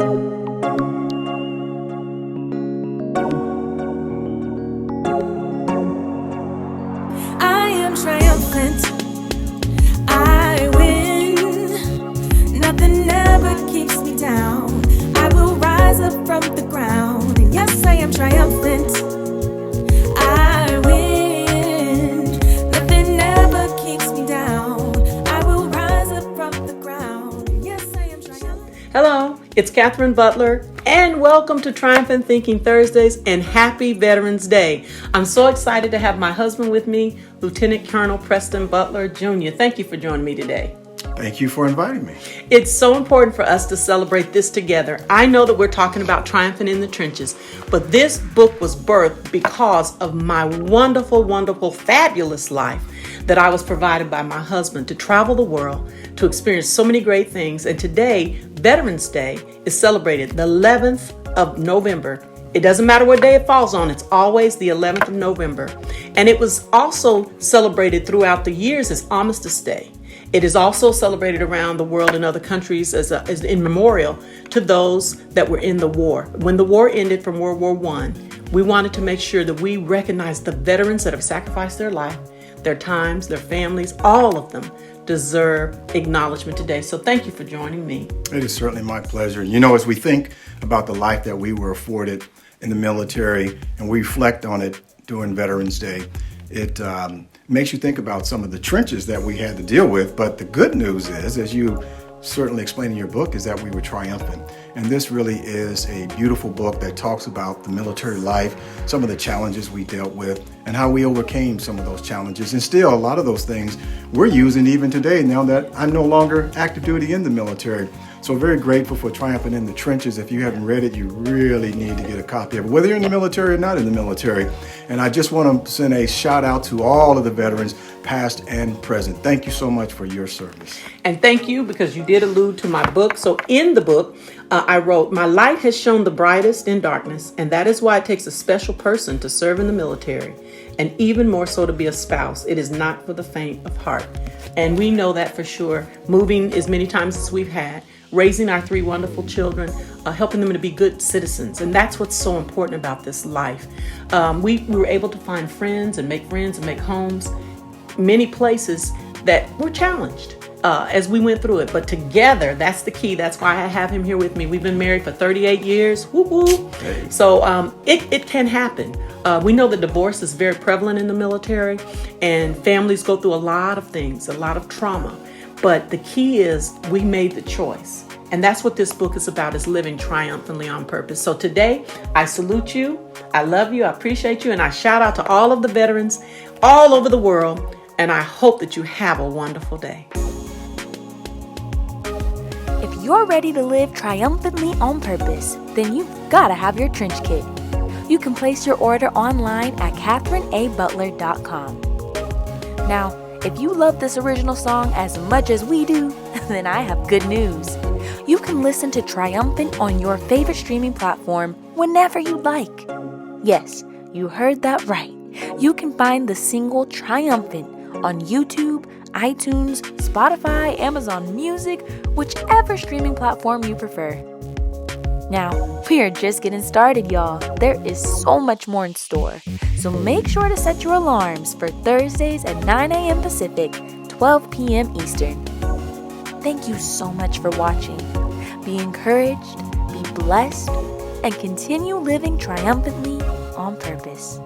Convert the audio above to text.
I am triumphant. I win. Nothing ever keeps me down. I will rise up from the ground. And yes, I am triumphant. I win. Nothing ever keeps me down. I will rise up from the ground. And yes, I am triumphant. Hello, it's Kathryn Butler, and welcome to Triumphant Thinking Thursdays, and happy Veterans Day. I'm so excited to have my husband with me, Lieutenant Colonel Preston Butler Jr. Thank you for joining me today. Thank you for inviting me. It's so important for us to celebrate this together. I know that we're talking about triumphing in the trenches, but this book was birthed because of my wonderful, wonderful, fabulous life that I was provided by my husband to travel the world, to experience so many great things. And today, Veterans Day is celebrated the 11th of November. It doesn't matter what day it falls on, it's always the 11th of November. And it was also celebrated throughout the years as Armistice Day. It is also celebrated around the world in other countries as in memorial to those that were in the war. When the war ended from World War I, we wanted to make sure that we recognize the veterans that have sacrificed their life, their times, their families, all of them deserve acknowledgement today. So thank you for joining me. It is certainly my pleasure. You know, as we think about the life that we were afforded in the military and we reflect on it during Veterans Day, it makes you think about some of the trenches that we had to deal with. But the good news is, as you certainly explain in your book, is that we were triumphant. And this really is a beautiful book that talks about the military life, some of the challenges we dealt with, and how we overcame some of those challenges. And still, a lot of those things we're using even today, now that I'm no longer active duty in the military. So very grateful for Triumphant in the Trenches. If you haven't read it, you really need to get a copy of it, whether you're in the military or not in the military. And I just want to send a shout out to all of the veterans, past and present. Thank you so much for your service. And thank you, because you did allude to my book. So in the book, I wrote, "My light has shone the brightest in darkness, and that is why it takes a special person to serve in the military, and even more so to be a spouse. It is not for the faint of heart." And we know that for sure, moving as many times as we've had, raising our three wonderful children, helping them to be good citizens. And that's what's so important about this life. We were able to find friends and make homes, many places that were challenged as we went through it. But together, that's the key. That's why I have him here with me. We've been married for 38 years. Woo-hoo. Hey. So it can happen. We know that divorce is very prevalent in the military, and families go through a lot of things, a lot of trauma. But the key is we made the choice. And that's what this book is about, is living triumphantly on purpose. So today, I salute you, I love you, I appreciate you, and I shout out to all of the veterans all over the world, and I hope that you have a wonderful day. If you're ready to live triumphantly on purpose, then you've got to have your trench kit. You can place your order online at KathrynAButler.com. Now, if you love this original song as much as we do, then I have good news. You can listen to Triumphant on your favorite streaming platform whenever you like. Yes, you heard that right. You can find the single Triumphant on YouTube, iTunes, Spotify, Amazon Music, whichever streaming platform you prefer. Now, we are just getting started, y'all. There is so much more in store. So make sure to set your alarms for Thursdays at 9 a.m. Pacific, 12 p.m. Eastern. Thank you so much for watching. Be encouraged, be blessed, and continue living triumphantly on purpose.